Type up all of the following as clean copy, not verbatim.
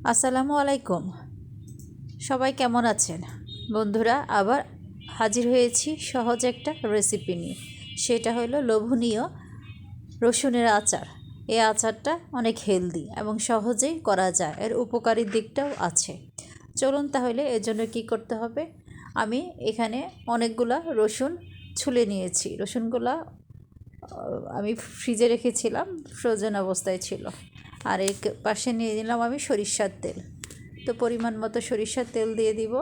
আসসালামু আলাইকুম। সবাই কেমন আছেন? বন্ধুরা, আবার হাজির হয়েছি সহজ একটা রেসিপি নিয়ে। সেটা হলো লোভনীয় রসুনের আচার। এই আচারটা অনেক হেলদি এবং সহজেই করা যায়, এর উপকারী দিকটাও আছে। চলুন তাহলে এর জন্য কী করতে হবে। আমি এখানে অনেকগুলা রসুন ছুলে নিয়েছি। রসুনগুলা আমি ফ্রিজে রেখেছিলাম, ফ্রোজেন অবস্থায় ছিল। আর এই পাশে নিয়ে নিলাম আমি সরিষার তেল। তো পরিমাণ মতো সরিষার তেল দিয়ে দিব।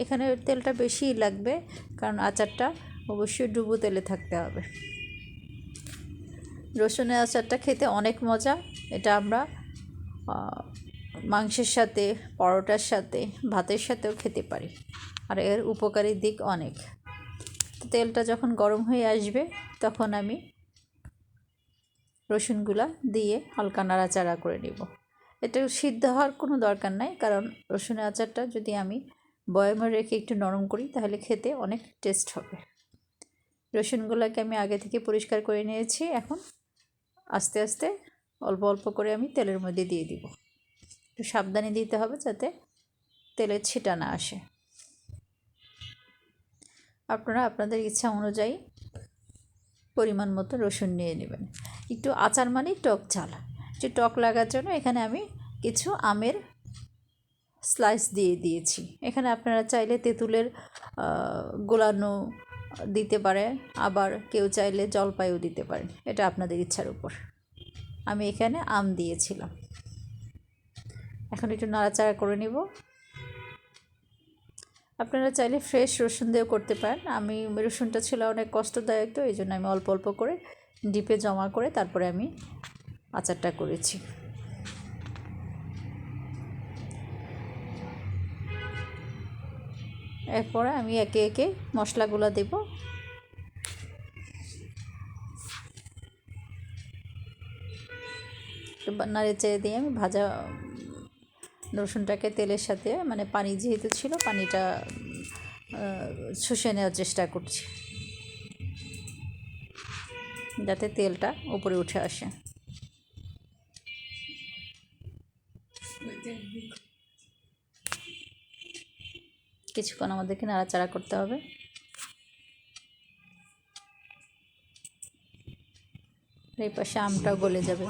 এখানে তেলটা বেশিই লাগবে, কারণ আচারটা অবশ্যই ডুবো তেলে থাকতে হবে। রসুনের আচারটা খেতে অনেক মজা। এটা আমরা মাংসের সাথে, পরোটার সাথে, ভাতের সাথেও খেতে পারি। আর এর উপকারী দিক অনেক। তেলটা যখন গরম হয়ে আসবে তখন আমি রসুনগুলা দিয়ে হালকা নাড়াচাড়া করে নেব। এটা সিদ্ধ হওয়ার কোনো দরকার নাই, কারণ রসুনের আচারটা যদি আমি বয়ামে রেখে একটু নরম করি তাহলে খেতে অনেক টেস্ট হবে। রসুনগুলোকে আমি আগে থেকে পরিষ্কার করে নিয়েছি। এখন আস্তে আস্তে অল্প অল্প করে আমি তেলের মধ্যে দিয়ে দিব। একটু সাবধানে দিতে হবে যাতে তেলের ছিটা না আসে। আপনারা আপনাদের ইচ্ছা অনুযায়ী পরিমাণ মতো রসুন নিয়ে নেবেন। একটু আচার মানে টক ঝাল, একটু টক লাগার জন্য এখানে আমি কিছু আমের স্লাইস দিয়ে দিয়েছি। এখানে আপনারা চাইলে তেঁতুলের গোলানো দিতে পারে, আবার কেউ চাইলে জলপাইও দিতে পারেন, এটা আপনাদের ইচ্ছার উপর। আমি এখানে আম দিয়েছিলাম। এখন একটু নাড়াচাড়া করে নিব। আপনারা চাইলে ফ্রেশ রসুন দিয়েও করতে পারেন। আমি রসুনটা ছিল অনেক কষ্টদায়ক, তো এই জন্য আমি অল্প অল্প করে ডিপে জমা করে তারপরে আমি আচারটা করেছি। এরপরে আমি একে একে মশলাগুলো দেব। নাড়ে চেড়ে দিয়ে আমি ভাজা রসুনটাকে তেলের সাথে, মানে পানি যেহেতু ছিল পানিটা শুষে নেওয়ার চেষ্টা করছি, যাতে তেলটা উপরে উঠে আসে। কিছুক্ষণ আমাদেরকে নাড়াচাড়া করতে হবে। এই পাশে আমটাও গলে যাবে।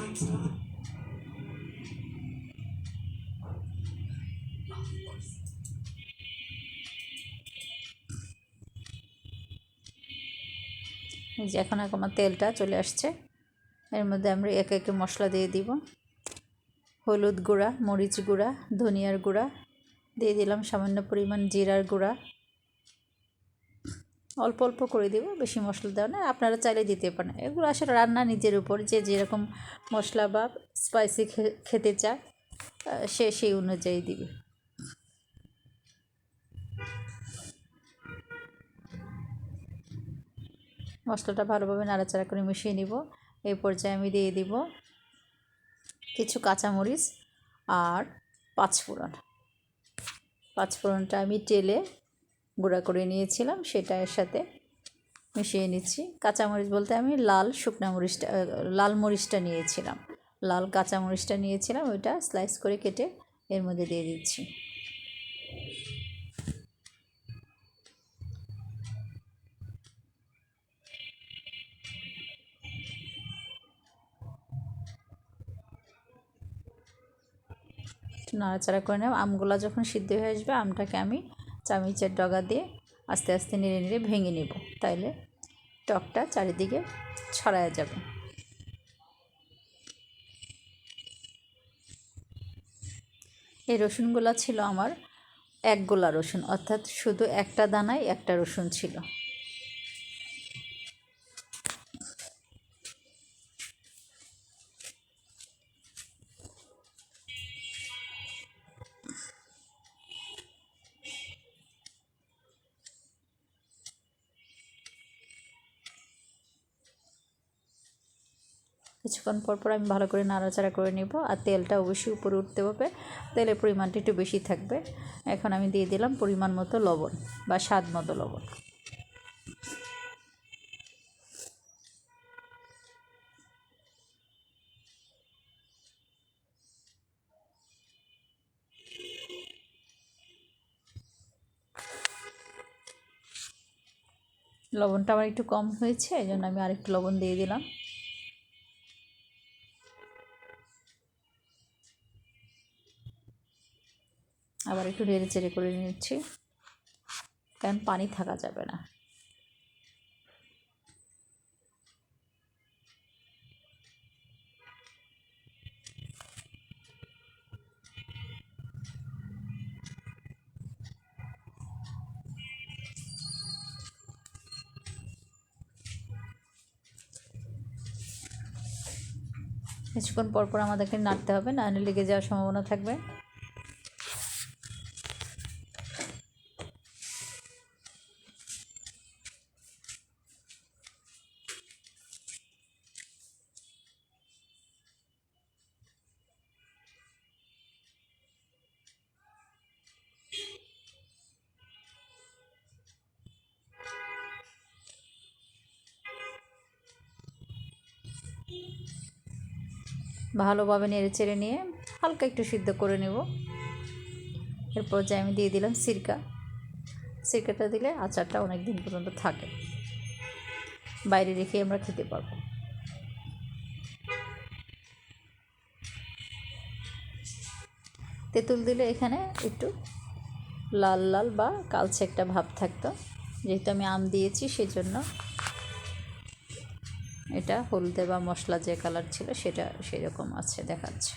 এই যে এখন আমার তেলটা চলে আসছে। এর মধ্যে আমরা একে একে মশলা দিয়ে দিব। হলুদ গুঁড়া, মরিচ গুঁড়া, ধনিয়ার গুঁড়া দিয়ে দিলাম, সামান্য পরিমাণ জিরার গুঁড়া। অল্প অল্প করে দিব, বেশি মশলা দেওয়া না। আপনারা চাইলে দিতে পারেন। এগুলো আসলে রান্না নিজের উপর, যে যেরকম মশলা বা স্পাইসি খেতে চায় সে সেই অনুযায়ী দিবে। মশলাটা ভালোভাবে নাড়াচাড়া করে মিশিয়ে নিব। এই পর্যায়ে আমি দিয়ে দিব কিছু কাঁচামরিচ আর পাঁচফোড়ন। পাঁচফোড়নটা আমি তেলে গুঁড়া করে নিয়েছিলাম, সেটা এর সাথে মিশিয়ে নিচ্ছি। কাঁচামরিচ বলতে আমি লাল মরিচটা নিয়েছিলাম, লাল কাঁচামরিচটা নিয়েছিলাম, ওইটা স্লাইস করে কেটে এর মধ্যে দিয়ে দিচ্ছি। নাড়াচাড়া করে নেব। আমগুলো যখন সিদ্ধ হয়ে আসবে, আমটাকে আমি চামচের ডগা দিয়ে আস্তে আস্তে নেড়ে নেড়ে ভেঙে নেব, তাইলে টকটা চারিদিকে ছড়ায় যাবে। এই রসুনগুলো ছিল আমার এক গোলা রসুন, অর্থাৎ শুধু একটা দানায় একটা রসুন ছিল। কিছুক্ষণ পর পর আমি ভালো করে নাড়াচাড়া করে নেব। আর তেলটা অবশ্যই উপরে উঠতে হবে, তেলের পরিমাণটা একটু বেশি থাকবে। এখন আমি দিয়ে দিলাম পরিমাণ মতো লবণ বা স্বাদ মতো লবণ। লবণটা আমার একটু কম হয়েছে, এই জন্য আমি আরেকটু লবণ দিয়ে দিলাম। আবার একটু নেড়ে চেড়ে করে নিচ্ছি, কারণ পানি থাকা যাবে না। কিছুক্ষণ পর পর আমাদেরকে নাড়তে হবে, না হলে লেগে যাওয়ার সম্ভাবনা থাকবে। ভালোভাবে নেড়ে চেড়ে নিয়ে হালকা একটু সিদ্ধ করে নেব। এরপর যে আমি দিয়ে দিলাম সিরকা। সিরকাটা দিলে আচারটা অনেক দিন পর্যন্ত থাকে, বাইরে রেখে আমরা খেতে পারবো। তেঁতুল দিলে এখানে একটু লাল লাল বা কালচে একটা ভাব থাকতো, যেহেতু আমি আম দিয়েছি সেজন্য এটা হলদে বা মশলা যে কালার ছিল সেটা সেরকম আছে দেখাচ্ছে।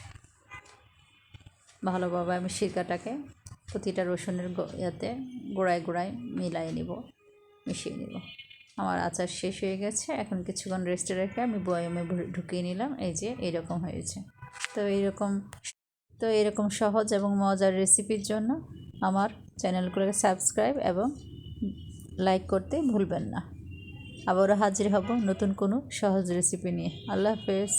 ভালোভাবে আমি সিরকাটাকে প্রতিটা রসুনের ইয়াতে গোড়ায় গোড়ায় মিশিয়ে নিব। আমার আচার শেষ হয়ে গেছে, এখন কিছুক্ষণ রেস্টে রেখে আমি বয়ামে ঢুকিয়ে নিলাম। এই যে এরকম হয়েছে। তো এরকম সহজ এবং মজার রেসিপির জন্য আমার চ্যানেলগুলোকে সাবস্ক্রাইব এবং লাইক করতে ভুলবেন না। আবারও হাজির হব নতুন কোনো সহজ রেসিপি নিয়ে। আল্লাহ হাফেজ।